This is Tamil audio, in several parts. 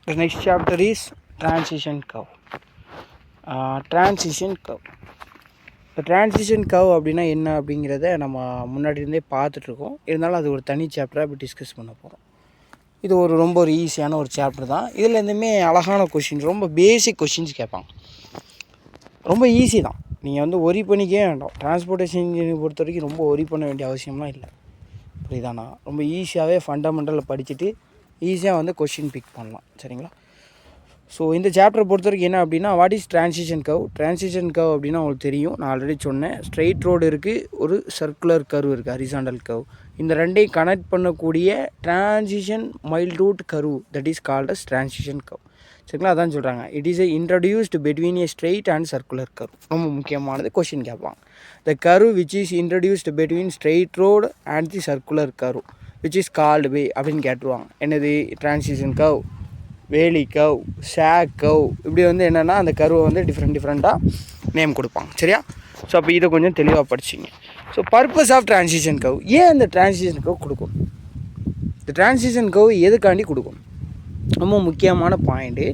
The next chapter is transition curve. Transition curve. இப்போ டிரான்சிஷன் கர்வ் அப்படின்னா என்ன அப்படிங்கிறத நம்ம முன்னாடி இருந்தே பார்த்துட்ருக்கோம். இருந்தாலும் அது ஒரு தனி சாப்டராக இப்போ டிஸ்கஸ் பண்ண போகிறோம். இது ரொம்ப ஒரு ஈஸியான ஒரு சாப்டர் தான். இதில் இருந்துமே அழகான கொஷின்ஸ், ரொம்ப பேசிக் கொஷின்ஸ் கேட்பாங்க. ரொம்ப ஈஸி தான், நீங்கள் ஒரி பண்ணிக்கவே வேண்டாம். டிரான்ஸ்போர்ட்டேஷன் இன்ஜினியரிங் பொறுத்த வரைக்கும் ரொம்ப ஒரி பண்ண வேண்டிய அவசியம்லாம் இல்லை. புரியுதாண்ணா? ரொம்ப ஈஸியாகவே ஃபண்டமெண்டலில் படிச்சுட்டு ஈஸியாக கொஷின் பிக் பண்ணலாம். சரிங்களா? ஸோ இந்த சாப்டரை பொறுத்த வரைக்கும் என்ன அப்படின்னா, what is transition curve. Transition curve அப்படின்னா உங்களுக்கு தெரியும், நான் ஆல்ரெடி சொன்னேன். ஸ்ட்ரெயிட் ரோடு இருக்குது, ஒரு சர்க்குலர் கர்வ் இருக்குது, ஹரிசாண்டல் கர்வ். இந்த ரெண்டையும் கனெக்ட் பண்ணக்கூடிய transition mild route curve, that is called as transition curve. சரிங்களா? அதான் சொல்கிறாங்க, it is introduced between a straight and circular curve. ரொம்ப முக்கியமானது, கொஷின் கேட்பாங்க. The curve which is introduced between straight road and the circular curve which is called way அப்படின்னு கேட்டுருவாங்க. என்னது? Transition curve, valley curve, shake curve. இப்படி என்னென்னா அந்த கர்வை டிஃப்ரெண்ட்டாக நேம் கொடுப்பாங்க. சரியா? ஸோ அப்போ இதை கொஞ்சம் தெளிவாக படிச்சிங்க. So purpose of transition curve, ஏன் அந்த டிரான்சிஷன் கர்வ் கொடுக்கும்? இந்த டிரான்சிஷன் கர்வ் எதுக்காண்டி கொடுக்கும்? ரொம்ப முக்கியமான point,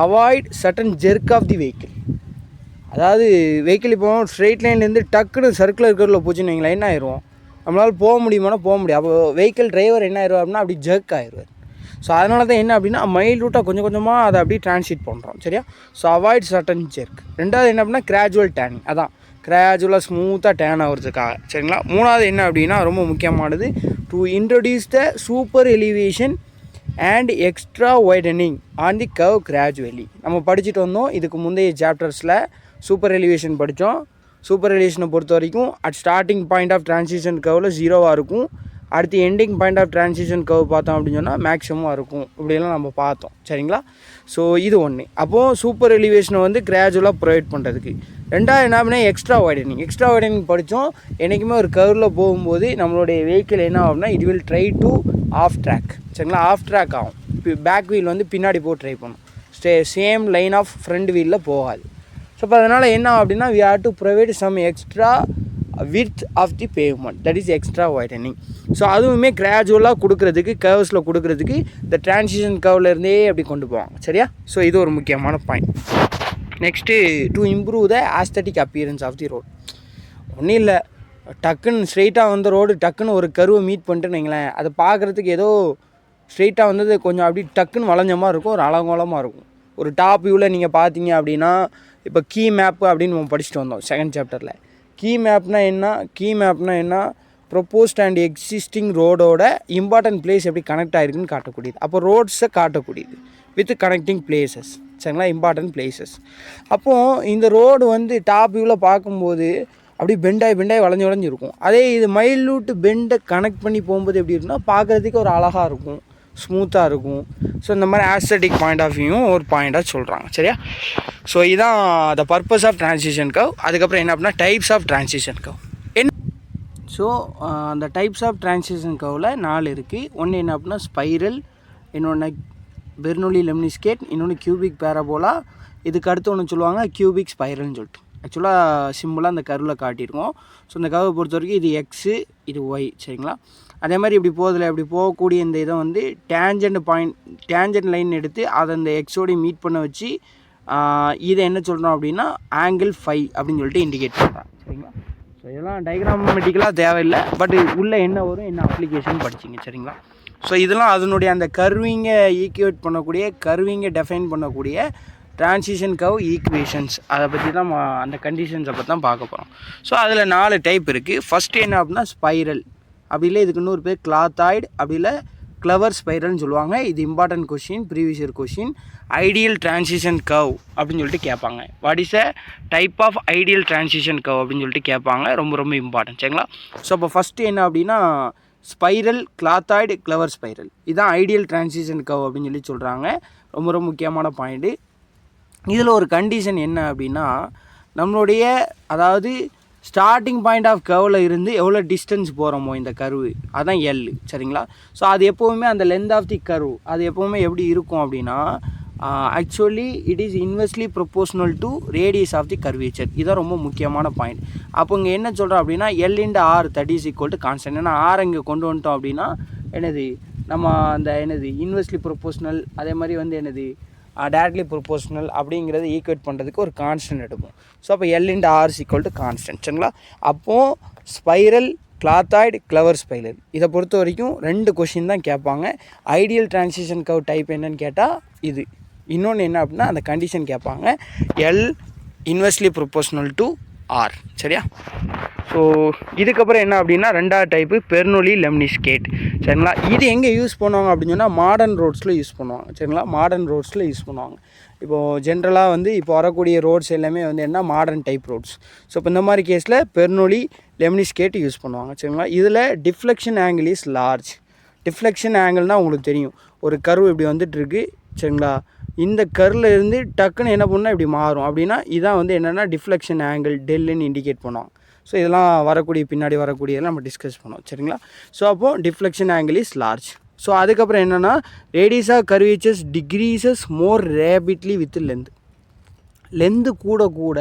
avoid sudden jerk of the vehicle. அதாவது வெஹிக்கிள் இப்போ ஸ்ட்ரெயிட் லைன்லேருந்து டக்குன்னு சர்க்குலர் கர்வில் போச்சுன்னு வைங்களேன், என்ன ஆயிரும்? நம்மளால் போக முடியுமானா போக முடியும். அப்போ வெஹிக்கிள் டிரைவர் என்ன ஆயிரும் அப்படின்னா அப்படி ஜெர்க் ஆயிடுவார். ஸோ அதனால தான் என்ன அப்படின்னா மைல் ரூட்டாக கொஞ்சம் கொஞ்சமாக அதை அப்படியே டிரான்ஸ்மிட் பண்ணுறோம். சரியா? So avoid sudden jerk. ரெண்டாவது என்ன அப்படின்னா கிராஜுவல் டேனிங். அதான் கிராஜுவலாக ஸ்மூத்தாக டேன் ஆகிறதுக்காக. சரிங்களா? மூணாவது என்ன அப்படின்னா ரொம்ப முக்கியமானது, to introduce the super elevation and extra widening on the curve gradually. நம்ம படிச்சுட்டு வந்தோம் இதுக்கு முந்தைய சாப்டர்ஸில். சூப்பர் எலிவேஷன் படித்தோம். சூப்பர் எலிவேஷனை பொறுத்த வரைக்கும் at starting point of transition கர்வில் 0வாக இருக்கும். அடுத்து ending point of transition curve பார்த்தோம் அப்படின்னு சொன்னால் மேக்ஸிமமாக இருக்கும். இப்படியெல்லாம் நம்ம பார்த்தோம். சரிங்களா? ஸோ இது ஒன்று. அப்போது சூப்பர் எலிவேஷனை கிராஜுவலாக ப்ரொவைட் பண்ணுறதுக்கு. ரெண்டாவது என்ன அப்படின்னா எக்ஸ்ட்ரா வைடனிங். எக்ஸ்ட்ரா வைடனிங் படித்தோம். என்றைக்குமே ஒரு கர்வில் போகும்போது நம்மளுடைய வெஹிக்கிள் என்ன ஆகும்னா it will try to off track. சரிங்களா? ஆஃப் ட்ராக் ஆகும். பேக் வீல் பின்னாடி போய் ட்ரை பண்ணும். சேம் லைன் ஆஃப் ஃப்ரண்ட் வீலில் போகாது. ஸோ இப்போ அதனால் என்ன ஆகும் அப்படின்னா we have to provide some extra width of the pavement, that is extra widening. So அதுவுமே கிராஜுவலாக கொடுக்குறதுக்கு, கர்வ்ஸில் கொடுக்குறதுக்கு இந்த டிரான்சிஷன் கர்வில் இருந்தே அப்படி கொண்டு போவாங்க. சரியா? ஸோ இது ஒரு முக்கியமான point. Next, to improve the aesthetic appearance of the road. ஒன்றும் இல்லை, டக்குன்னு ஸ்ட்ரெயிட்டாக ரோடு டக்குன்னு ஒரு கர்வை மீட் பண்ணிட்டுன்னு வைங்களேன், அதை பார்க்குறதுக்கு ஏதோ ஸ்ட்ரெயிட்டாக கொஞ்சம் அப்படி டக்குன்னு வளைஞ்ச மாதிரி இருக்கும், ஒரு அலங்கோலமாக இருக்கும். ஒரு டாப் வியூவில் நீங்கள் பார்த்தீங்க அப்படின்னா, இப்போ கீ மேப்பு அப்படின்னு நம்ம படிச்சுட்டு வந்தோம் செகண்ட் சாப்டரில். கீ மேப்னா என்ன? ப்ரொப்போஸ்ட் அண்ட் எக்ஸிஸ்டிங் ரோடோட இம்பார்ட்டன்ட் பிளேஸ் எப்படி கனெக்ட் ஆகிருக்குன்னு காட்டக்கூடியது. அப்போ ரோட்ஸை காட்டக்கூடியது வித் கனெக்டிங் பிளேசஸ். சரிங்களா? Important places. அப்போது இந்த ரோடு டாப் வியூவில் பார்க்கும்போது அப்படி பெண்டாகி வளைஞ்சிருக்கும். அதே இது மைல்யூட் பெண்டை கனெக்ட் பண்ணி போகும்போது எப்படி இருக்குன்னா பார்க்குறதுக்கு ஒரு அழகாக இருக்கும், ஸ்மூத்தாக இருக்கும். ஸோ இந்த மாதிரி ஆஸ்தட்டிக் பாயிண்ட் ஆஃப் வியூவும் ஒரு பாயிண்டாக சொல்கிறாங்க. சரியா? ஸோ இதுதான் the purpose of transition curve. அதுக்கப்புறம் என்ன அப்படின்னா types of transition curve. So அந்த டைப்ஸ் ஆஃப் டிரான்சிஷன் கர்வில் 4 இருக்குது. ஒன்று என்ன அப்படின்னா ஸ்பைரல், இன்னொன்று பெர்னோலி லெம்னிஸ்கேட், இன்னொன்று கியூபிக் பேரபோலா. இதுக்கு அடுத்து ஒன்று சொல்லுவாங்க கியூபிக் ஸ்பைரல்னு சொல்லிட்டு. ஆக்சுவலாக சிம்பிளாக அந்த கர்வில் காட்டியிருக்கோம். ஸோ இந்த கர்வை பொறுத்த வரைக்கும் இது எக்ஸு, இது ஒய். சரிங்களா? அதே மாதிரி இப்படி போகக்கூடிய இந்த இதை டேஞ்சன்ட் லைன் எடுத்து அதை அந்த எக்ஸோடு மீட் பண்ண வச்சு இதை என்ன சொல்கிறோம் அப்படின்னா ஆங்கிள் 5 அப்படின்னு சொல்லிட்டு இண்டிகேட் பண்ணுறாங்க. சரிங்களா? ஸோ இதெல்லாம் டைக்ராமெட்டிக்கலாக தேவையில்லை, பட் உள்ளே என்ன வரும், என்ன அப்ளிகேஷன் படிச்சிங்க. சரிங்களா? ஸோ இதெல்லாம் அதனுடைய அந்த கர்விங்கை ஈக்குவேட் பண்ணக்கூடிய, கர்விங்கை டெஃபைன் பண்ணக்கூடிய டிரான்சிஷன் கர்வ் ஈக்குவேஷன்ஸ். அதை பற்றி தான் அந்த கண்டிஷன்ஸை பற்றி தான் பார்க்க போகிறோம். ஸோ அதில் 4 டைப் இருக்குது. ஃபஸ்ட்டு என்ன அப்படின்னா ஸ்பைரல். அப்படி இல்லை இதுக்கு இன்னொரு பேர் கிளாத்தாய்டு, அப்படி இல்லை கிளவர் ஸ்பைரல்னு சொல்லுவாங்க. இது important question, previous year question. Ideal transition curve அப்படின்னு சொல்லிட்டு கேட்பாங்க. What is a type of ideal transition curve அப்படின்னு சொல்லிட்டு கேட்பாங்க. ரொம்ப இம்பார்ட்டன்ட். சரிங்களா? ஸோ அப்போ ஃபஸ்ட்டு என்ன அப்படின்னா ஸ்பைரல், கிளாத்தாய்டு, கிளவர் ஸ்பைரல். இதுதான் ஐடியல் டிரான்சிஷன் கர்வ் அப்படின்னு சொல்லி சொல்கிறாங்க. ரொம்ப முக்கியமான பாயிண்ட்டு. இதில் ஒரு கண்டிஷன் என்ன அப்படின்னா, நம்மளுடைய அதாவது ஸ்டார்டிங் பாயிண்ட் ஆஃப் கர்வில் இருந்து எவ்வளோ டிஸ்டன்ஸ் போகிறோமோ இந்த கர்வு, அதுதான் எல். சரிங்களா? ஸோ அது எப்போவுமே அந்த லென்த் ஆஃப் தி கர்வ் அது எப்போவுமே எப்படி இருக்கும் அப்படின்னா actually it is inversely proportional to radius of the curvature. இதுதான் ரொம்ப முக்கியமான பாயிண்ட். அப்போ இங்கே என்ன சொல்கிறோம் அப்படின்னா L into R that is equal to constant. ஏன்னா ஆர் இங்கே கொண்டு வந்துட்டோம் அப்படின்னா என்னது நம்ம அந்த என்னது இன்வெர்ஸ்லி ப்ரொபோஷனல் அதே மாதிரி வந்து என்னது டேரக்ட்லி ப்ரொபோஷனல் அப்படிங்கிறத ஈக்குவேட் பண்ணுறதுக்கு ஒரு கான்ஸ்டன்ட் எடுப்போம். ஸோ அப்போ L/R = கான்ஸ்டன்ட். சரிங்களா? அப்போது ஸ்பைரல், கிளாத்தாய்டு, கிளவர் ஸ்பைரல் இதை பொறுத்த வரைக்கும் 2 கொஷின் தான் கேட்பாங்க. ஐடியல் டிரான்சிஷன் கர்வ் டைப் என்னன்னு கேட்டால் இது. இன்னொன்று என்ன அப்படின்னா அந்த கண்டிஷன் கேட்பாங்க, L inversely proportional to R. சரியா? ஸோ இதுக்கப்புறம் என்ன அப்படின்னா 2வது டைப்பு பெர்னோலி லெம்னிஸ்கேட். சரிங்களா? இது எங்கே யூஸ் பண்ணுவாங்க அப்படின்னு சொன்னால் மாடர்ன் ரோட்ஸில் யூஸ் பண்ணுவாங்க. சரிங்களா? மாடர்ன் ரோட்ஸில் யூஸ் பண்ணுவாங்க. இப்போது ஜென்ரலாக வந்து இப்போ வரக்கூடிய ரோட்ஸ் எல்லாமே வந்து என்ன மாடர்ன் டைப் ரோட்ஸ். ஸோ இப்போ இந்த மாதிரி கேஸில் பெர்னோலி லெம்னிஸ்கேட் யூஸ் பண்ணுவாங்க. சரிங்களா? இதில் deflection angle is large. Deflection ஆங்கிள்னால் உங்களுக்கு தெரியும், ஒரு கர்வ் இப்படி வந்துட்டுருக்கு. சரிங்களா? இந்த கர்வில் இருந்து டக்குன்னு என்ன பண்ணால் இப்படி மாறும் அப்படின்னா இதான் வந்து என்னென்னா டிஃப்ளெக்ஷன் ஆங்கிள் டெல்லுன்னு இண்டிகேட் பண்ணுவாங்க. ஸோ இதெல்லாம் பின்னாடி வரக்கூடியதெல்லாம் நம்ம டிஸ்கஸ் பண்ணுவோம். சரிங்களா? ஸோ அப்போது deflection angle is large. So அதுக்கப்புறம் என்னென்னா radius of curvatures decreases more rapidly with length கூட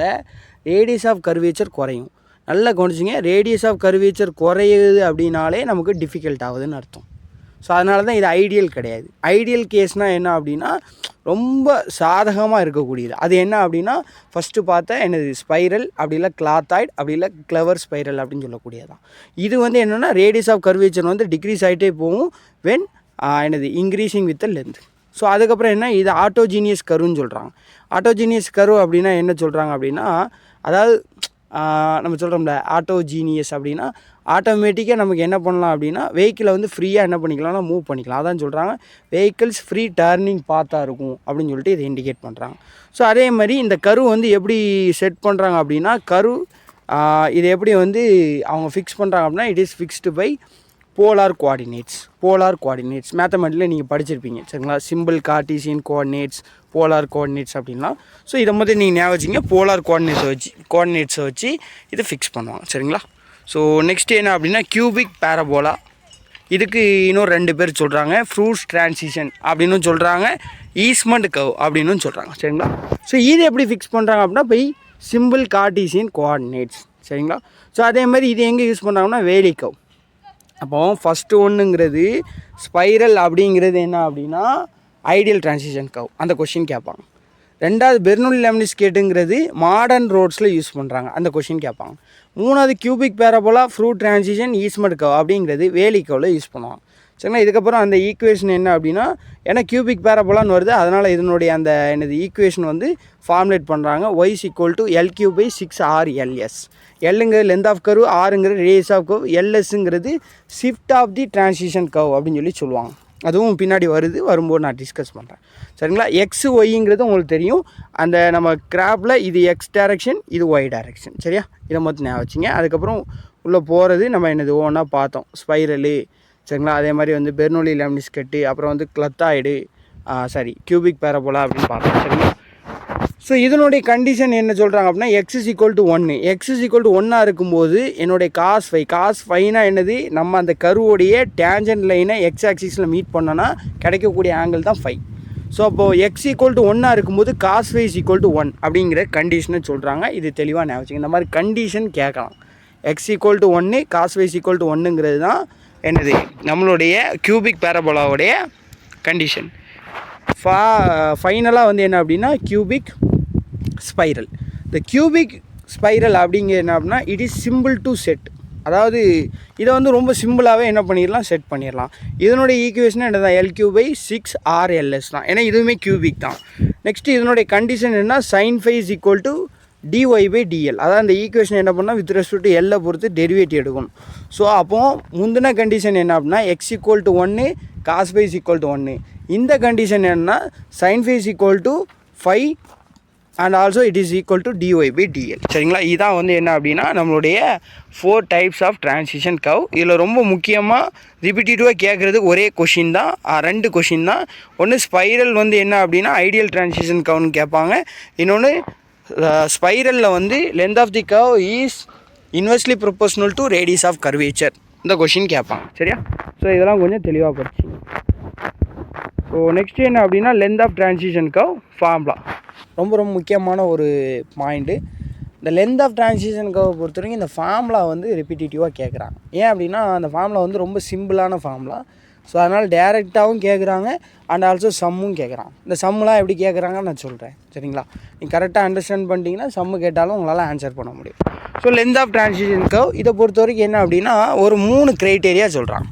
ரேடியஸ் ஆஃப் கர்வேச்சர் குறையும். நல்லா கவனிச்சிங்க, ரேடியஸ் ஆஃப் கர்வேச்சர் குறையுது அப்படின்னாலே நமக்கு டிஃபிகல்ட் ஆகுதுன்னு அர்த்தம். ஸோ அதனால தான் இது ஐடியல் கிடையாது. ஐடியல் கேஸ்னால் என்ன அப்படின்னா ரொம்ப சாதகமாக இருக்கக்கூடியது. அது என்ன அப்படின்னா ஃபஸ்ட்டு பார்த்தா என்னது ஸ்பைரல், அப்படி இல்லை கிளாத்தாய்டு, அப்படி இல்லை கிளவர் ஸ்பைரல் அப்படின்னு சொல்லக்கூடியதான். இது வந்து என்னென்னா ரேடியஸ் ஆஃப் கர்வேச்சர் வந்து டிக்ரீஸ் ஆகிட்டே போகும் வென் என்னது இன்க்ரீஸிங் வித் லென்த். ஸோ அதுக்கப்புறம் என்ன, இது ஆட்டோஜீனியஸ் கர்வ்னு சொல்கிறாங்க. ஆட்டோஜீனியஸ் கர்வ் அப்படின்னா என்ன சொல்கிறாங்க அப்படின்னா, அதாவது நம்ம சொல்கிறோம்ல ஆட்டோஜீனியஸ் அப்படின்னா ஆட்டோமேட்டிக்காக நமக்கு என்ன பண்ணலாம் அப்படின்னா வெஹிக்கிளை வந்து ஃப்ரீயாக என்ன பண்ணிக்கலாம்னா மூவ் பண்ணிக்கலாம். அதான் சொல்கிறாங்க வெஹிக்கிள்ஸ் ஃப்ரீ டர்னிங் பாத்தாக இருக்கும் அப்படின்னு சொல்லிட்டு இதை இண்டிகேட் பண்ணுறாங்க. ஸோ அதே மாதிரி இந்த கர்வ் வந்து எப்படி செட் பண்ணுறாங்க அப்படின்னா கர்வ் இதை எப்படி வந்து அவங்க ஃபிக்ஸ் பண்ணுறாங்க அப்படின்னா it is fixed by polar coordinates. மேத்தமெட்டிக்கில் நீங்கள் படிச்சிருப்பீங்க. சரிங்களா? Simple Cartesian coordinates, polar coordinates அப்படின்லாம். ஸோ இதை மாதிரி நீங்கள் ஞாபகம் வச்சிங்க, போலார் கோஆர்டினேட்ஸை வச்சு இதை ஃபிக்ஸ் பண்ணுவாங்க. சரிங்களா? ஸோ நெக்ஸ்ட்டு என்ன அப்படின்னா கியூபிக் பேரபோலா. இதுக்கு இன்னும் 2 பேர் சொல்கிறாங்க, ஃப்ரூட்ஸ் டிரான்சிஷன் அப்படின்னு சொல்கிறாங்க, ஈஸ்ட்மெண்ட் கர்வ் அப்படின்னு சொல்கிறாங்க. சரிங்களா? ஸோ இது எப்படி ஃபிக்ஸ் பண்ணுறாங்க அப்படின்னா பை சிம்பிள் கார்ட்டீசியன் கோஆர்டினேட்ஸ். சரிங்களா? ஸோ அதே மாதிரி இது எங்கே யூஸ் பண்ணுறாங்கன்னா வேலி கர்வ். அப்போது ஃபஸ்ட்டு ஒன்றுங்கிறது ஸ்பைரல் அப்படிங்கிறது என்ன அப்படின்னா ஐடியல் டிரான்சிஷன் கர்வ், அந்த கொஷின் கேட்பாங்க. 2வது பெர்னோலி லெம்னிஸ்கேட்டுங்கிறது மாடர்ன் ரோட்ஸில் யூஸ் பண்ணுறாங்க, அந்த கொஷின் கேட்பாங்க. 3வது cubic parabola fruit transition easement curve அப்படிங்கிறது வேலி கர்வில் யூஸ் பண்ணுவாங்க. சரிங்களா? இதுக்கப்புறம் அந்த ஈக்குவேஷன் என்ன அப்படின்னா ஏன்னா கியூபிக் பேரபோலான்னு வருது, அதனால் இதனுடைய அந்த என்னது ஈக்குவேஷன் வந்து ஃபார்முலேட் பண்ணுறாங்க. y = L3/6RLS. எல்லுங்கிறது லென்த் ஆஃப் கர்வ், ஆருங்கிறது ரேடியஸ் ஆஃப் கர்வ், எல்எஸ்ங்கிறது shift of the transition curve அப்படின்னு சொல்லுவாங்க. அதுவும் பின்னாடி வரும்போது நான் டிஸ்கஸ் பண்ணுறேன். சரிங்களா? எக்ஸ் ஒய்ங்கிறது உங்களுக்கு தெரியும், அந்த நம்ம கிராஃபில் இது எக்ஸ் டைரக்ஷன், இது ஒய் டைரக்ஷன். சரியா? இதை மட்டும் ஞாபகம் வச்சுங்க. அதுக்கப்புறம் உள்ளே போகிறது நம்ம என்னது ஒவ்வொன்றா பார்த்தோம். ஸ்பைரலு, சரிங்களா? அதே மாதிரி வந்து பெர்னோலி லெம்னிஸ்கேட்டு, அப்புறம் வந்து கிளத்தாய்டு, கியூபிக் பேரபோலா அப்படின்னு பார்த்தோம். சரிங்களா? ஸோ இதனுடைய கண்டிஷன் என்ன சொல்கிறாங்க அப்படின்னா x=1 இருக்கும்போது என்னுடைய காஸ் ஃபைனா என்னது, நம்ம அந்த கர்வோடைய டேஞ்சன்ட் லைனை எக்ஸ் ஆக்சிஸில் மீட் பண்ணோன்னா கிடைக்கக்கூடிய ஆங்கிள் தான் ஃபை. ஸோ அப்போது x=1 இருக்கும்போது cos φ = 1 அப்படிங்கிற கண்டிஷனை சொல்கிறாங்க. இது தெளிவாக ஞாபகம். இந்த மாதிரி கண்டிஷன் கேட்கலாம். x=1 cos φ = 1ங்கிறது தான் என்னது நம்மளுடைய கியூபிக் பேரபோலாவுடைய கண்டிஷன். ஃபைனலாக வந்து என்ன அப்படின்னா கியூபிக் ஸ்பைரல். இந்த கியூபிக் ஸ்பைரல் அப்படிங்கிற என்ன அப்படின்னா it is simple to set. அதாவது இதை வந்து ரொம்ப சிம்பிளாகவே என்ன பண்ணிடலாம், செட் பண்ணிடலாம். இதனுடைய ஈக்குவேஷன் என்ன தான் L3/6RLS தான், ஏன்னா இதுவுமே கியூபிக் தான். நெக்ஸ்ட்டு இதனுடைய கண்டிஷன் என்ன, sin φ = dy/dl. அதாவது அந்த ஈக்குவேஷன் என்ன பண்ணால் வித் ரெஸ்பெக்ட் டு எல்லை பொறுத்து டெரிவேட்டிவ் எடுக்கணும். ஸோ அப்போது முந்தின கண்டிஷன் என்ன அப்படின்னா x=1 cos φ = 1. இந்த கண்டிஷன் என்னன்னா sin φ = φ and also it is equal to dy/dl. சரிங்களா? இதான் வந்து என்ன அப்படின்னா நம்மளுடைய 4 டைப்ஸ் ஆஃப் டிரான்சிஷன் கர்வ். இதில் ரொம்ப முக்கியமாக ரிப்பீட்டடாக கேட்குறது ஒரே கொஷின் தான், 2 கொஷின் தான். ஒன்று ஸ்பைரல் வந்து என்ன அப்படின்னா ஐடியல் டிரான்சிஷன் கர்வ்னு கேட்பாங்க. இன்னொன்று ஸ்பைரலில் வந்து length of the curve is inversely proportional to radius of curvature, இந்த கொஷின் கேட்பாங்க. சரியா? ஸோ இதெல்லாம் கொஞ்சம் தெளிவாக படிச்சிங்க. ஸோ நெக்ஸ்ட் என்ன அப்படின்னா length of transition curve formula, ரொம்ப ரொம்ப முக்கியமான ஒரு பாயிண்ட்டு. இந்த லென்த் ஆஃப் டிரான்சிஷன் கர்வை பொறுத்த வரைக்கும் இந்த ஃபார்முலா வந்து ரிப்பீட்டேட்டிவாக கேட்குறாங்க. ஏன் அப்படின்னா அந்த ஃபார்முலா வந்து ரொம்ப சிம்பிளான ஃபார்முலா. ஸோ அதனால் டேரெக்டாகவும் கேட்குறாங்க அண்ட் ஆல்சோ சம்மும் கேட்குறாங்க. இந்த சம்முலாம் எப்படி கேட்குறாங்கன்னு நான் சொல்கிறேன். சரிங்களா? நீங்கள் கரெக்டாக அண்டர்ஸ்டாண்ட் பண்ணிட்டீங்கன்னா சம்மு கேட்டாலும் உங்களால் ஆன்சர் பண்ண முடியும். So length of transition curve இதை பொறுத்த வரைக்கும் என்ன அப்படின்னா ஒரு 3 க்ரைட்டீரியா சொல்கிறாங்க.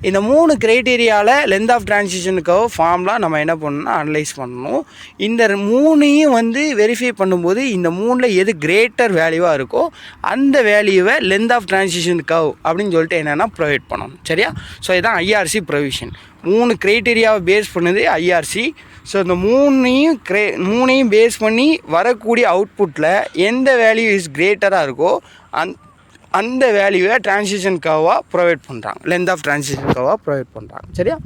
இந்த 3 க்ரைட்டீரியாவில் லென்த் ஆஃப் ட்ரான்சிஷன் கர்வ் ஃபார்ம்லாம் நம்ம என்ன பண்ணணும்னா அனலைஸ் பண்ணணும். இந்த 3ஐயும் வந்து வெரிஃபை பண்ணும்போது இந்த 3ல் எது கிரேட்டர் வேல்யூவாக இருக்கோ அந்த வேல்யூவை லென்த் ஆஃப் ட்ரான்சிஷன் கர்வ் அப்படின்னு சொல்லிட்டு என்னென்னா ப்ரொவைட் பண்ணணும். சரியா? ஸோ இதுதான் ஐஆர்சி ப்ரொவிஷன். 3 க்ரைட்டீரியாவை பேஸ் பண்ணது ஐஆர்சி. ஸோ இந்த 3ஐயும் பேஸ் பண்ணி வரக்கூடிய அவுட்புட்டில் எந்த வேல்யூ இஸ் கிரேட்டராக இருக்கோ அந்த வேல்யூவை ட்ரான்சிஷன் கர்வாக ப்ரொவைட் பண்ணுறாங்க. லென்த் ஆஃப் ட்ரான்சிஷன் கர்வாக ப்ரொவைட் பண்ணுறாங்க. சரியா?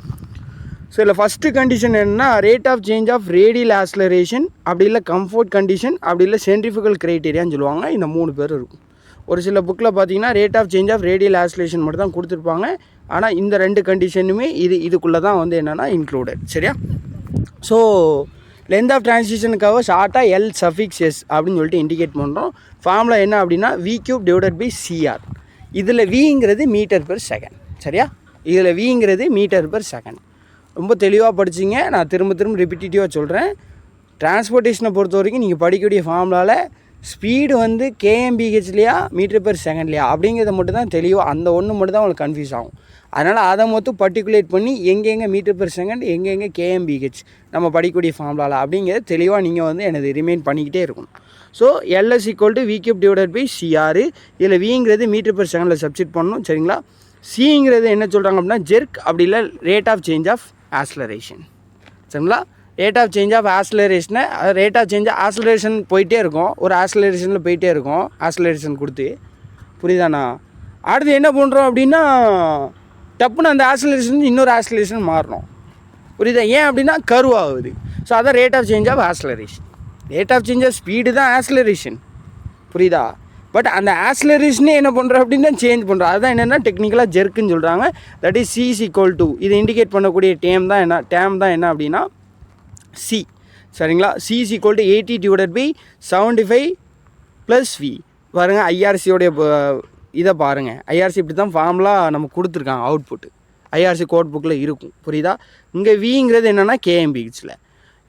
ஸோ இதில் ஃபஸ்ட்டு கண்டிஷன் என்னென்னா rate of change of radial acceleration, அப்படி இல்லை கம்ஃபர்ட் கண்டிஷன், அப்படி இல்லை சென்ட்ரிஃபிகல் க்ரைட்டீரியான்னு சொல்லுவாங்க. இந்த 3 பேர் இருக்கும். ஒரு சில புக்கில் பார்த்தீங்கன்னா rate of change of radial acceleration மட்டும் தான் கொடுத்துருப்பாங்க. ஆனால் இந்த 2 கண்டிஷனுமே இதுக்குள்ளே தான் வந்து என்னென்னா இன்க்ளூடட். சரியா? ஸோ லென்த் ஆஃப் ட்ரான்சிஷன் கர்வை ஷார்ட்டாக எல் சஃபிக்ஸ் எஸ் அப்படின்னு சொல்லிட்டு இண்டிகேட் பண்ணுறோம். ஃபார்முலா என்ன அப்படின்னா V³ டிவைடட் பை CR. இதில் விங்கிறது மீட்டர் பெர் செகண்ட். சரியா? இதில் விங்கிறது மீட்டர் பெர் செகண்ட். ரொம்ப தெளிவாக படிச்சிங்க. நான் திரும்ப ரிப்பீட்டிவாக சொல்கிறேன். டிரான்ஸ்போர்ட்டேஷனை பொறுத்த வரைக்கும் நீங்கள் படிக்கக்கூடிய ஃபார்முலாவில் ஸ்பீடு வந்து KMBHலையா மீட்டர் பெர் செகண்ட்லையா அப்படிங்கிறத மட்டும் தான் தெளிவாக அந்த ஒன்று மட்டும் தான் உங்களுக்கு கன்ஃபியூஸ் ஆகும். அதனால் அதை மொத்தம் பர்டிகுலேட் பண்ணி எங்கெங்கே மீட்டர் பெர் செகண்ட் எங்கெங்கே KMBH நம்ம படிக்கக்கூடிய ஃபார்முலாவில் அப்படிங்கிறத தெளிவாக நீங்கள் வந்து எனது ரிமைன் பண்ணிக்கிட்டே இருக்கணும். So LS = V³ divided by CR. இதில் விங்கிறது மீட்டர் பெர் செகண்டில் சப்ஸ்டிட் பண்ணணும். சரிங்களா? சிங்கிறது என்ன சொல்கிறாங்க அப்படின்னா ஜெர்க், அப்படி இல்லை rate of change of acceleration. சரிங்களா? ரேட் ஆஃப் சேஞ்ச் ஆஃப் ஆக்ஸலரேஷனை ரேட் ஆஃப் சேஞ்ச் ஆக்ஸலரேஷன் போயிட்டே இருக்கும். ஒரு ஆக்ஸலரேஷனில் போயிட்டே இருக்கும். ஆக்ஸலரேஷன் கொடுத்து புரியுதாண்ணா? அடுத்து என்ன பண்ணுறோம் அப்படின்னா டப்புன்னு அந்த ஆக்ஸலரேஷன் இன்னொரு ஆக்ஸலரேஷன் மாறணும். புரியுதா? ஏன் அப்படின்னா கர்வ் ஆகுது. ஸோ அதான் rate of change of acceleration. Rate of change of speed தான் ஆக்ஸலரேஷன். புரியுதா? பட் அந்த ஆக்ஸலரேஷனே என்ன பண்ணுறோம் அப்படின்னா சேஞ்ச் பண்ணுறோம். அதுதான் என்னென்னா டெக்னிக்கலாக ஜெர்க்குன்னு சொல்கிறாங்க. தட் இஸ் C = இதை இண்டிகேட் பண்ணக்கூடிய டேம் தான் என்ன அப்படின்னா C. சரிங்களா? C = 80 divided by 75 + V. பாருங்கள் ஐஆர்சியோடைய இதை பாருங்கள். ஐஆர்சி இப்படி தான் ஃபார்முலா நம்ம கொடுத்துருக்காங்க. அவுட்புட்டு ஐஆர்சி கோட் புக்கில் இருக்கும். புரியுதா? இங்கே விங்கிறது என்னென்னா KMBHல.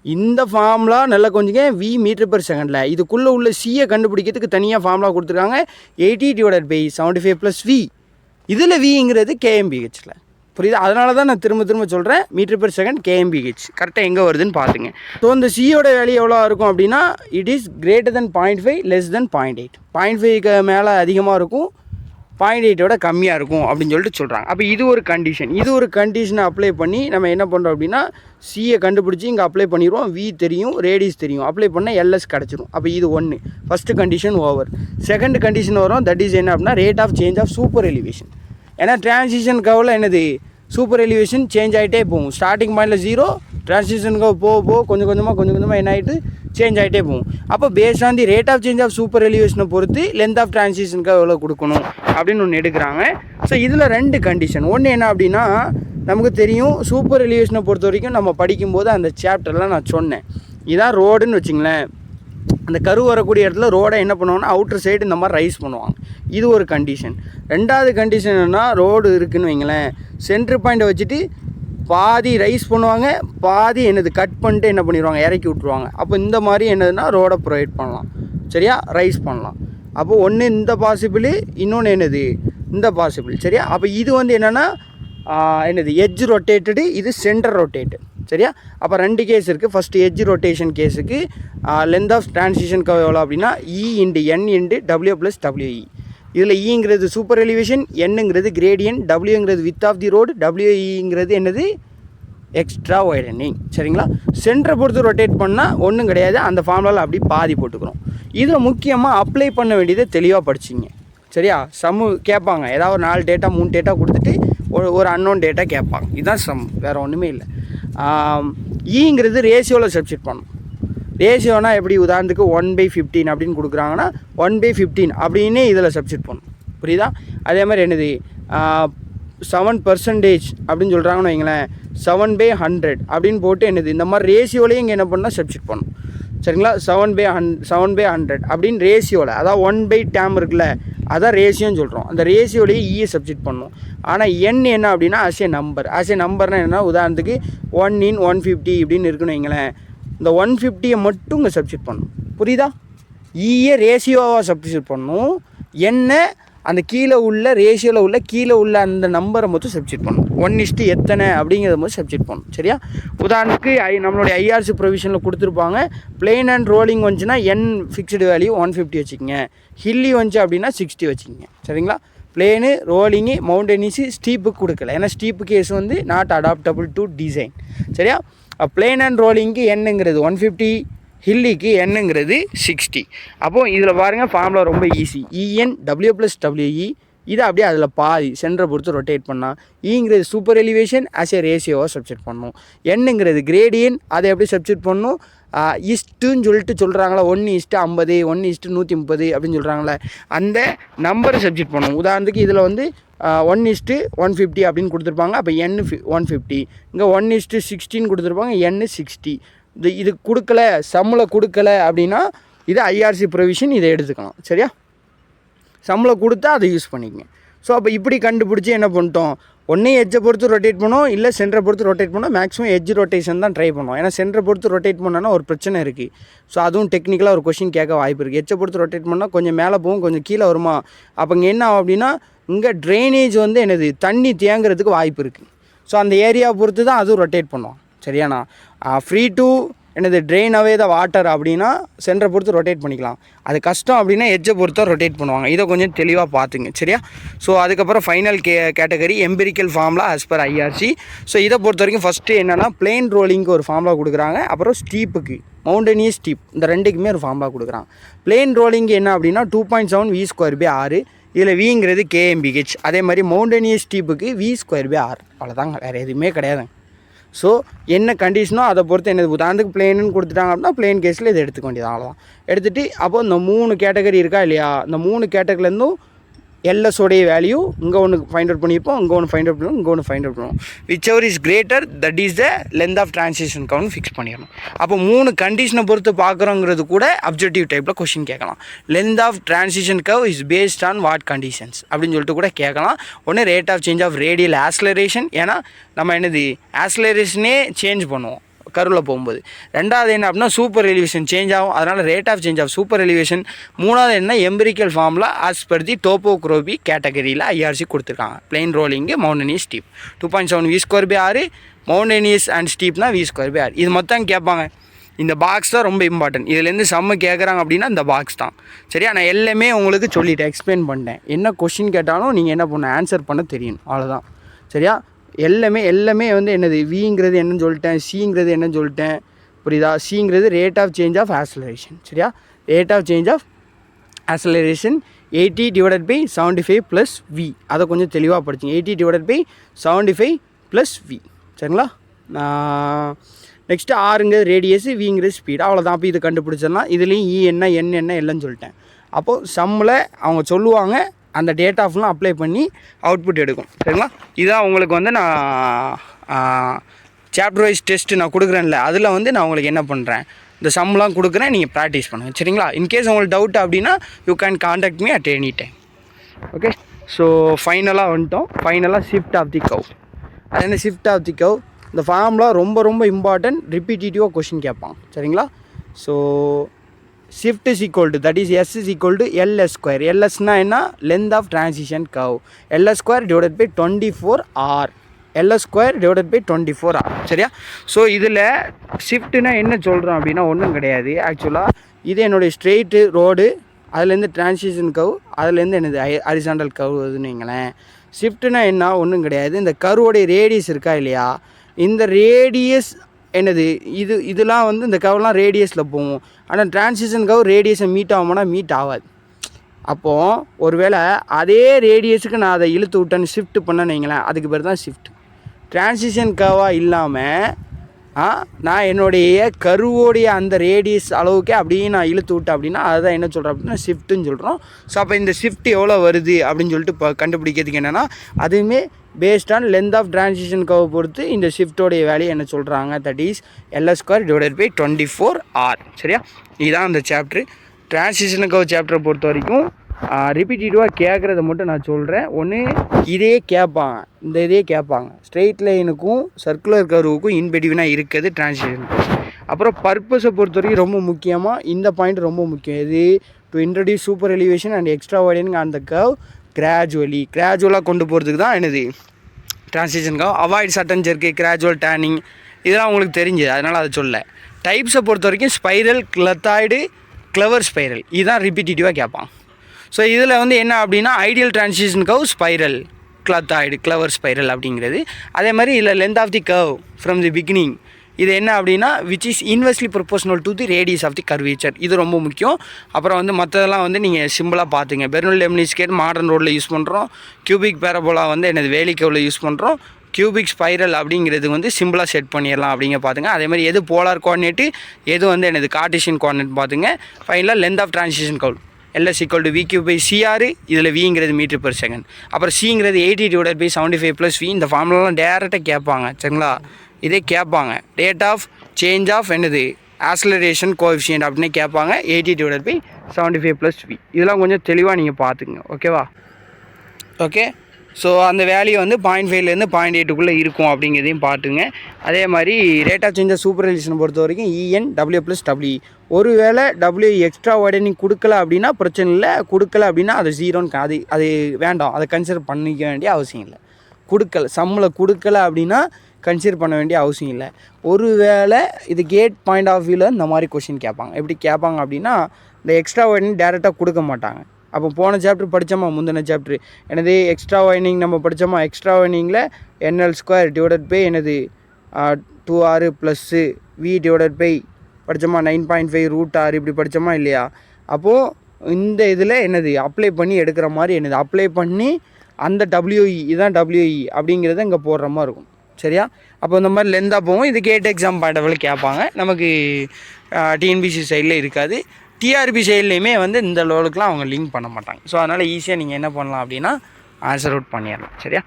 இந்த ஃபார்முலா நல்லா கொஞ்சம் V மீட்டர் பெர் செகண்டில் இதுக்குள்ளே உள்ள சியை கண்டுபிடிக்கிறதுக்கு தனியாக ஃபார்முலா கொடுத்துருக்காங்க. 80 டிவைடட் பை 75 + V. இதில் விங்கிறது KMBHல. புரியுதா? அதனால தான் நான் திரும்ப சொல்கிறேன் மீட்டர் பெர் செகண்ட் KMBH கரெக்டாக எங்கே வருதுன்னு பார்த்துங்க. ஸோ இந்த சியோட வேல்யூ எவ்வளோ இருக்கும் அப்படின்னா it is greater than 0.5 less than 0.8. 0.5க்கு மேலே அதிகமாக இருக்கும், 0.8 கம்மியாக இருக்கும் அப்படின்னு சொல்லிட்டு சொல்கிறாங்க. அப்போ இது ஒரு கண்டிஷனை அப்ளை பண்ணி நம்ம என்ன பண்ணுறோம் அப்படின்னா சியை கண்டுபிடிச்சி இங்கே அப்ளை பண்ணிடுவோம். V தெரியும், ரேடியஸ் தெரியும், அப்ளை பண்ணால் LS கிடச்சிரும். அப்போ இது ஒன்று first condition over. Second condition வரும். தட் இஸ் என்ன அப்படின்னா rate of change of super elevation. ஏன்னா டிரான்சிஷன் கர்வில் என்னது சூப்பர் எலிவேஷன் சேஞ்ச் ஆகிட்டே போகும். ஸ்டார்டிங் பாயிண்டில் 0, டிரான்சிஷன் கர்வ் போக கொஞ்சம் கொஞ்சமாக என்ன ஆகிட்டு சேஞ்ச் ஆகிட்டே போகும். அப்போ based on the rate of change of super எலிவேஷனை பொறுத்து லென்த் ஆஃப் டிரான்சிஷன் கர்வ் எவ்வளோ கொடுக்கணும் அப்படின்னு ஒன்று எடுக்கிறாங்க. ஸோ இதில் 2 கண்டிஷன். ஒன்று என்ன அப்படின்னா நமக்கு தெரியும் சூப்பர் எலிவேஷனை பொறுத்த வரைக்கும் நம்ம படிக்கும்போது அந்த சாப்டரில் நான் சொன்னேன். இதான் ரோடுன்னு வச்சுங்களேன். அந்த கரு வரக்கூடிய இடத்துல ரோடை என்ன பண்ணுவாங்கன்னா அவுட்டர் சைடு இந்த மாதிரி ரைஸ் பண்ணுவாங்க. இது ஒரு கண்டிஷன். 2வது கண்டிஷன் என்னென்னா ரோடு இருக்குதுன்னு வைங்களேன், சென்டர் பாயிண்ட்டை வச்சுட்டு பாதி ரைஸ் பண்ணுவாங்க, பாதி கட் பண்ணிட்டு என்ன பண்ணிடுவாங்க இறக்கி விட்ருவாங்க. அப்போ இந்த மாதிரி என்னதுன்னா ரோடை ப்ரொவைட் பண்ணலாம். சரியா? ரைஸ் பண்ணலாம். அப்போ ஒன்று இந்த பாசிபிள், இன்னொன்று இந்த பாசிபிள். சரியா? அப்போ இது என்னென்னா எட்ஜ் ரொட்டேட்டடு, இது சென்டர் ரொட்டேட்டட். சரியா? அப்போ 2 கேஸ் இருக்குது. ஃபஸ்ட்டு எட்ஜ் ரொட்டேஷன் கேஸுக்கு லென்த் ஆஃப் டிரான்சிஷன் கர்வ் எவ்வளோ அப்படின்னா E × N × W + WE. இதில் Eங்கிறது சூப்பர் எலிவேஷன், Nங்கிறது கிரேடியன்ட், Wங்கிறது வித் ஆஃப் தி ரோடு, WEங்கிறது எக்ஸ்ட்ரா வைடனிங். சரிங்களா? சென்டரை பொறுத்து ரொட்டேட் பண்ணால் ஒன்றும் கிடையாது. அந்த ஃபார்முலாவில் அப்படி பாதி போட்டுக்கிறோம். இதில் முக்கியமாக அப்ளை பண்ண வேண்டியதை தெளிவாக படிச்சிங்க. சரியா? சம்மு கேட்பாங்க. ஏதாவது ஒரு 4 டேட்டா 3 டேட்டா கொடுத்துட்டு ஒரு அன்னோன் டேட்டா கேட்பாங்க. இதுதான் சம், வேறு ஒன்றுமே இல்லை. ஈங்கிறது ரேஷியோவில் சப்ஸ்டிட் பண்ணணும். ரேஷியோனா எப்படி? உதாரணத்துக்கு 1/15 அப்படின்னு கொடுக்குறாங்கன்னா 1/15 அப்படின்னே இதில் சப்ஸ்டிட் பண்ணணும். புரியுதா? அதே மாதிரி 7% அப்படின்னு சொல்கிறாங்கன்னு வைங்களேன், 7/100 அப்படின்னு போட்டு இந்த மாதிரி ரேஷியோலையும் இங்கே என்ன பண்ணால் சப்ஸ்டிட் பண்ணணும். சரிங்களா? 7/100 அப்படின்னு ரேஷியோவில், அதாவது 1/டேம் இருக்குல்ல அதான் ரேஷியோன்னு சொல்கிறோம். அந்த ரேஷியோலேயே ஈயை சப்ஸ்டிட் பண்ணணும். ஆனால் என் என்ன அப்படின்னா ஆஸ் ஏ நம்பர்னால் என்ன, உதாரணத்துக்கு 1 in 150 இப்படின்னு இருக்குன்னு வைங்களேன். இந்த 150 மட்டும் இங்கே சப்ஸ்டிட் பண்ணணும். புரியுதா? ஈயை ரேஷியோவாக சப்ஸ்டிட் பண்ணணும். என்ன அந்த கீழே உள்ள ரேஷியோவில் உள்ள கீழே உள்ள அந்த நம்பரை மட்டும் சப்ஸ்டிட் பண்ணணும். 1 எத்தனை அப்படிங்கிறத மட்டும் சப்ஸ்டிட் பண்ணணும். சரியா? உதாரணத்துக்கு நம்மளுடைய ஐஆர்சி ப்ரொவிஷனில் கொடுத்துருப்பாங்க. பிளெயின் அண்ட் ரோலிங் வந்துச்சுன்னா என் ஃபிக்ஸ்டு வேல்யூ 150 வச்சுக்கோங்க. ஹில்லி வந்துச்சு அப்படின்னா 60 வச்சுக்கோங்க. சரிங்களா? பிளேனு, ரோலிங்கு, மவுண்டனிஸு ஸ்டீப்புக்கு கொடுக்கல. ஏன்னா ஸ்டீப்பு கேஸ் வந்து நாட் அடாப்டபுள் டு டிசைன். சரியா? பிளேன் அண்ட் ரோலிங்க்கு என்னங்கிறது 150, ஹில்லிக்கு என்னங்கிறது 60. அப்போது இதில் பாருங்கள் ஃபார்முலா ரொம்ப ஈஸி. இஎன் டபிள்யூ ப்ளஸ் டபிள்யூஇ இதை அப்படியே அதில் பாதி சென்டரை பொறுத்து ரொட்டேட் பண்ணால் ஈங்கிறது சூப்பர் எலிவேஷன் ஆஸ் ஏ ரேஷியோவாக சப்ஸ்டிட் பண்ணணும். என்னங்கிறது கிரேடியன், அதை எப்படி சப்ஸ்டிட் பண்ணணும்? இஸ்ட்டுன்னு சொல்லிட்டு சொல்கிறாங்களா, 1:50, 1:130 அப்படின்னு சொல்கிறாங்களே, அந்த நம்பரை சப்ஸ்டிட் பண்ணணும். உதாரணத்துக்கு இதில் வந்து 1:150 அப்படின்னு கொடுத்துருப்பாங்க. அப்போ n 150. இங்கே 1:16 கொடுத்துருப்பாங்க. n 60. இது கொடுக்கல, சம்மில் கொடுக்கல அப்படின்னா இது ஐஆர்சி ப்ரொவிஷன், இதை எடுத்துக்கலாம். சரியா? சம்மில் கொடுத்தா அதை யூஸ் பண்ணிக்கங்க. ஸோ அப்போ இப்படி கண்டுபிடிச்சி என்ன பண்ணிட்டோம், ஒன்றே எட்ஜை பொறுத்து ரொட்டேட் பண்ணோம், இல்லை சென்டரை பொறுத்து ரொட்டேட் பண்ணோம். மேக்ஸிமம் எட்ஜ் ரொட்டேஷன் தான் ட்ரை பண்ணோம். ஏன்னா சென்டரை பொறுத்து ரொட்டேட் பண்ணோன்னா ஒரு பிரச்சனை இருக்குது. ஸோ அதுவும் டெக்னிக்கலாக ஒரு கொஷின் கேட்க வாய்ப்பு இருக்குது. எட்ஜை பொறுத்து ரொட்டேட் பண்ணால் கொஞ்சம் மேலே போகும், கொஞ்சம் கீழே வருமா. அப்போ இங்கே என்ன ஆகும் அப்படின்னா, இங்கே ட்ரைனேஜ் வந்து என்னது தண்ணி தேங்குறதுக்கு வாய்ப்பு இருக்குது. ஸோ அந்த ஏரியாவை பொறுத்து தான் அதுவும் ரொட்டேட் பண்ணுவோம். சரியாண்ணா? ஃப்ரீ டு என்னது ட்ரெயின் அவே த வாட்டர் அப்படின்னா சென்டரை பொறுத்து ரொட்டேட் பண்ணிக்கலாம். அது கஷ்டம் அப்படின்னா எட்ஜை பொறுத்தா ரொட்டேட் பண்ணுவாங்க. இதை கொஞ்சம் தெளிவாக பார்த்துங்க. சரியா? ஸோ அதுக்கப்புறம் final category empirical formula as per IRC. So இதை பொறுத்த வரைக்கும் ஃபஸ்ட்டு என்னென்னா பிளெயின் ரோலிங்க்கு ஒரு ஃபார்முலா கொடுக்குறாங்க. அப்புறம் ஸ்டீப்புக்கு மவுண்டனியஸ் ஸ்டீப் இந்த ரெண்டுக்குமே ஒரு ஃபார்முலா கொடுக்குறாங்க. பிளெயின் ரோலிங்கு என்ன அப்படின்னா 2.7 v²/r. இதில் விங்கிறது kmph. அதே மாதிரி மவுண்டனியஸ் ஸ்டீப்புக்கு v²/r. அவ்வளோதாங்க, வேறு எதுவுமே கிடையாதுங்க. ஸோ என்ன கண்டிஷனோ அதை பொறுத்து என்னது, உதாரணத்துக்கு பிளேனுன்னு கொடுத்துட்டாங்க அப்படின்னா பிளேன் கேஸில் இதை எடுத்துக்க வேண்டியது. அவ்வளோதான். எடுத்துகிட்டு அப்போது இந்த 3 கேட்டகரி இருக்கா இல்லையா, இந்த 3 கேட்டகரிலேருந்தும் எல்எஸோடைய வேல்யூ இங்கே ஒன்று ஃபைண்ட் அவுட் பண்ணியிருப்போம், இங்கே ஒன்று ஃபைண்ட் அவுட் பண்ணுவோம், இங்கே ஒன்று ஃபைண்ட் அவுட் பண்ணுவோம். Whichever is greater that is the length of transition count fix பண்ணிடணும். அப்போ 3 கண்டிஷனை பொறுத்து பார்க்குறோங்கிறது கூட அப்ஜெக்டிவ் டைப்பில் கொஷின் கேட்கலாம். Length of transition curve is based on what conditions அப்படின்னு சொல்லிட்டு கூட கேட்கலாம். ஒன்று rate of change of radial acceleration, ஏன்னா நம்ம என்னது ஆக்ஸலரேஷனே சேஞ்ச் பண்ணுவோம் கருவில் போகும்போது. ரெண்டாவது என்ன அப்படின்னா சூப்பர் எலிவேஷன் சேஞ்ச் ஆகும், அதனால் rate of change of super elevation. மூணாவது என்ன empirical formula as per the topography கேட்டகரியில் ஐஆர்சி கொடுத்துருக்காங்க. Plain rolling, mountainous steep 2.7 v²/r, mountainous and ஸ்டீப்னா v²/r. இது மொத்தம் கேட்பாங்க. இந்த பாக்ஸ் தான் ரொம்ப இம்பார்ட்டன்ட். இதுலேருந்து சம்மு கேட்குறாங்க அப்படின்னா இந்த பாக்ஸ் தான். சரியா? நான் எல்லாமே உங்களுக்கு சொல்லிவிட்டேன், எக்ஸ்பிளைன் பண்ணிட்டேன். என்ன கொஷின் கேட்டாலும் நீங்கள் என்ன பண்ண ஆன்சர் பண்ண தெரியணும், அவ்வளோதான். சரியா? எல்லாமே வந்து என்னது, விங்கிறது என்னன்னு சொல்லிட்டேன், சிங்கிறது என்னன்னு சொல்லிட்டேன். புரியுதா? சிங்கிறது rate of change of acceleration. சரியா? Rate of change of acceleration 80/75 + v. அதை கொஞ்சம் தெளிவாக படிச்சிங்க. 80/75 + v. சரிங்களா? நெக்ஸ்ட்டு ஆறுங்கிறது ரேடியஸ், விங்கிறது ஸ்பீடு. அவ்வளோதான். அப்போ இது கண்டுபிடிச்சிடலாம். இதுலேயும் இ என்ன என் என்ன இல்லைன்னு சொல்லிட்டேன். அப்போது சம்மில் அவங்க சொல்லுவாங்க, அந்த டேட்டா ஃபுல்லாக அப்ளை பண்ணி அவுட்புட் எடுக்கும். சரிங்களா? இதுதான் உங்களுக்கு வந்து நான் சாப்டர் வைஸ் டெஸ்ட்டு நான் கொடுக்குறேன்ல, அதில் வந்து நான் உங்களுக்கு என்ன பண்ணுறேன், இந்த சம்லாம் கொடுக்குறேன், நீங்கள் ப்ராக்டிஸ் பண்ணுங்கள். சரிங்களா? இன்கேஸ் உங்களுக்கு டவுட் அப்படின்னா you can contact me at any time. Okay. So ஃபைனலாக வந்துட்டோம். ஃபைனலாக ஷிஃப்ட் ஆஃப் தி கவ். அது என்ன ஷிஃப்ட் ஆஃப் தி கவ்? இந்த ஃபார்முலா ரொம்ப இம்பார்ட்டன்ட். ரிப்பீட்டேட்டிவாக கொஷின் கேட்பான். சரிங்களா? So shift is equal to, that is s is equal to ls square. ls na enna, length of transition curve. ls square divided by 24r. ls square divided by 24r. சரியா? ஸோ இதில் ஷிஃப்ட்னா என்ன சொல்கிறோம் அப்படின்னா ஒன்றும் கிடையாது. ஆக்சுவலாக இது என்னுடைய ஸ்ட்ரெயிட்டு ரோடு, அதுலேருந்து டிரான்சிஷன் கர்வ், அதுலேருந்து என்னது ஹரிசாண்டல் கர்வ் வருதுன்னு வைங்களேன். ஷிஃப்ட்னா என்ன ஒன்றும் கிடையாது. இந்த கர்வோடைய ரேடியஸ் இருக்கா இல்லையா, இந்த ரேடியஸ் என்னது, இதெல்லாம் வந்து இந்த கர்வ்லாம் ரேடியஸில் போகும். ஆனால் டிரான்சிஷன் கர்வ் ரேடியஸை மீட் ஆகும்னா மீட் ஆகாது. அப்போது ஒருவேளை அதே ரேடியஸுக்கு நான் அதை இழுத்து விட்டேன்னு ஷிஃப்ட் பண்ணேன்னு வைங்களேன், அதுக்கு பேர் தான் ஷிஃப்ட். டிரான்சிஷன் கர்வாக இல்லாமல் நான் என்னுடைய கருவோடைய அந்த ரேடியஸ் அளவுக்கே அப்படியே நான் இழுத்து விட்டேன் அப்படின்னா அதுதான் என்ன சொல்கிறேன் அப்படின்னா ஷிஃப்ட்டுன்னு சொல்கிறோம். ஸோ அப்போ இந்த ஷிஃப்ட் எவ்வளோ வருது அப்படின்னு சொல்லிட்டு இப்போ கண்டுபிடிக்கிறதுக்கு என்னென்னா, அதுவுமே based on length of transition கர்வை பொறுத்து இந்த ஷிஃப்ட்டோடைய வேல்யூ என்ன சொல்கிறாங்க, that is ls square divided by 24r. சரியா? இதுதான் அந்த சாப்ட்ரு. டிரான்சிஷன் கர்வ் சாப்டரை பொறுத்த வரைக்கும் ரிப்பீட்டடிவாக கேட்குறத மட்டும் நான் சொல்கிறேன். ஒன்று இதே கேட்பாங்க, இந்த இதே கேட்பாங்க. ஸ்ட்ரெயிட் லைனுக்கும் சர்க்குலர் கர்வுக்கும் இன்பிட்வீனாக இருக்குது டிரான்சிஷன். அப்புறம் பர்பஸை பொறுத்த வரைக்கும் ரொம்ப முக்கியமாக இந்த பாயிண்ட் ரொம்ப முக்கியம். இது to introduce super elevation and extra widening அந்த கர்வ் கிராஜுவலாக கொண்டு போகிறதுக்கு தான் என்னது டிரான்சிஷன் கர்வ். அவாய்ட் சட்டன் ஜெர்க்கு, கிராஜுவல் டேனிங், இதெல்லாம் உங்களுக்கு தெரிஞ்சது, அதனால் அதை சொல்ல. டைப்ஸை பொறுத்த வரைக்கும் ஸ்பைரல், கிளத்தாய்டு, கிளவர் ஸ்பைரல், இதுதான் ரிப்பீட்டடிவாக கேட்பான். ஸோ இதில் வந்து என்ன அப்படின்னா ideal transition curve spiral, clothoid, clover spiral அப்படிங்கிறது. அதே மாதிரி இதில் length of the curve from the beginning இது என்ன அப்படின்னா which is inversely proportional to the radius of the curvature, இது ரொம்ப முக்கியம். அப்புறம் வந்து மற்றதெல்லாம் வந்து நீங்கள் சிம்பிளாக பார்த்துங்க. பெர்னல் லெம்னிஸ்கேட் மாடர்ன் ரோடில் யூஸ் பண்ணுறோம். கியூபிக் பேரபோலா வந்து என்னது வேலிக்கவில் யூஸ் பண்ணுறோம். கியூபிக் ஸ்பைரல் அப்படிங்கிறது வந்து சிம்பிளாக செட் பண்ணிடலாம் அப்படிங்க பார்த்துங்க. அதே மாதிரி எது போலார் கோஆர்டினேட்டு, எது வந்து என்னது கார்டீசியன் கோஆர்டினேட் பார்த்துங்க. ஃபைனலாக length of transition curve LS = VQ/CR, இதில் Vங்கிறது மீட்டர்/செகண்ட். அப்புறம் Cங்கிறது 80/75 + V. இந்த ஃபார்முலாலாம் டேரெக்டாக கேட்பாங்க, சரிங்களா? இதே கேட்பாங்க. ரேட் ஆஃப் சேஞ்ச் ஆஃப் என்னது ஆக்ஸலரேஷன் கோஎஃபிஷியன்ட் அப்படின்னு கேட்பாங்க. 80/75 + V. இதெல்லாம் கொஞ்சம் தெளிவாக நீங்கள் பார்த்துக்குங்க, ஓகேவா? ஓகே. ஸோ அந்த வேல்யூ வந்து 0.5லேருந்து 0.8க்குள்ளே இருக்கும் அப்படிங்கிறதையும் பார்த்துங்க. அதே மாதிரி rate of change of super எலிவேஷனை பொறுத்த வரைக்கும் EN W+W. ஒரு வேளை W எக்ஸ்ட்ரா வைடனிங் கொடுக்கல அப்படின்னா பிரச்சனை இல்லை. கொடுக்கல அப்படின்னா அது 0ன்னு அது வேண்டாம், அதை கன்சிடர் பண்ணிக்க வேண்டிய அவசியம் இல்லை. சம்மில் கொடுக்கல அப்படின்னா கன்சிடர் பண்ண வேண்டிய அவசியம் இல்லை. ஒரு வேளை இது கேட் பாயிண்ட் ஆஃப் வியூவில் இந்த மாதிரி கொஷின் கேட்பாங்க. எப்படி கேட்பாங்க அப்படின்னா இந்த எக்ஸ்ட்ரா வைடனிங் டேரெக்டாக கொடுக்க மாட்டாங்க. அப்போ போன சாப்டர் படித்தோமா, முந்தின சாப்டர் எனது எக்ஸ்ட்ரா வைனிங் நம்ம படித்தோமா. எக்ஸ்ட்ரா வைனிங்கில் NL² என்னது 2R + V/, படித்தோமா. 9.5 √R இப்படி படித்தோமா இல்லையா? அப்போது இந்த இதில் என்னது அப்ளை பண்ணி எடுக்கிற மாதிரி என்னது அப்ளை பண்ணி அந்த WE இதுதான் WE அப்படிங்கிறத இங்கே போடுற மாதிரி இருக்கும், சரியா? அப்போ இந்த மாதிரி லென்த்தாக போகும். இது கேட் எக்ஸாம் பாயிண்ட் ஆஃப் வியூவில் கேட்பாங்க. நமக்கு டிஎன்பிசி சைடில் இருக்காது. டிஆர்பி சைட்லேயுமே வந்து இந்த லெவலுக்குலாம் அவங்க லிங்க் பண்ண மாட்டாங்க. ஸோ அதனால் ஈஸியாக நீங்கள் என்ன பண்ணலாம் அப்படின்னா ஆன்சர் அவுட் பண்ணிடலாம், சரியா?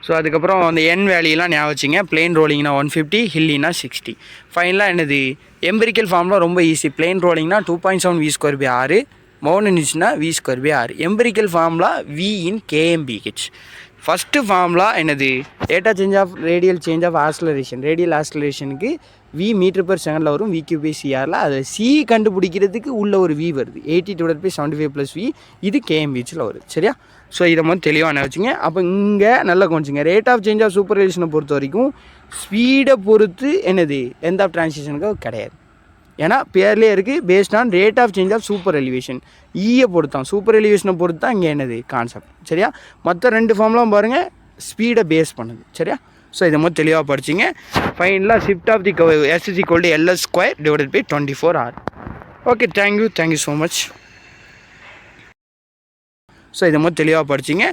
ஸோ அதுக்கப்புறம் அந்த என் வேல்யூலாம் ஞாபகம் வச்சுங்க. பிளெயின் ரோலிங்னா 150, ஹில்லினா 60. ஃபைனலாக என்னது எம்பிரிக்கல் ஃபார்ம்லாம் ரொம்ப ஈஸி. பிளெயின் ரோலிங்னா 2.7 V²/R, மவுண்டன் ஹில்ஸ்னா V²/R. எம்பிரிக்கல் ஃபார்ம்லாம் V in kmph. First formula என்னது rate of change of radial change of acceleration. Radial ஆக்ஸலரேஷனுக்கு V m/s வரும். VQ/CRல அதை C கண்டுபிடிக்கிறதுக்கு உள்ள ஒரு V வருது. 80/75 + V. இது kmph வருது, சரியா? ஸோ இதை மாதிரி தெளிவாக வச்சுங்க. அப்போ இங்கே நல்லா கொஞ்சிங்க. Rate of change of super எலிவேஷனை பொறுத்த வரைக்கும் ஸ்பீடை பொறுத்து என்னது லென்த் ஆஃப் டிரான்சிஷனுக்கு கிடையாது. ஏன்னா பேர்லேயே இருக்குது based on rate of change of super elevation. ஈயை பொறுத்தான், சூப்பர் எலிவேஷனை பொறுத்து தான் இங்கே என்னது கான்செப்ட், சரியா? மற்ற ரெண்டு ஃபார்ம்லாம் பாருங்கள் ஸ்பீடை பேஸ் பண்ணுது, சரியா? ஸோ இதை மாதிரி தெளிவாக படிச்சிங்க. ஃபைனலாக shift of the S = LS² / 24R. Okay, thank you so much. So இதை மாதிரி தெளிவாக படிச்சிங்க.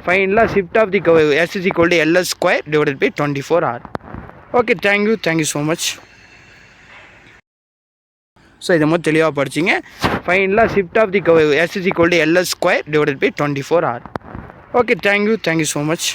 ஃபைனலாக shift of the S = LS² / 24R. Okay, thank you so much. So இதை மாதிரி தெளிவாக படிச்சிங்க. ஃபைனலாக shift of the S = LS² / 24R. Okay, thank you so much.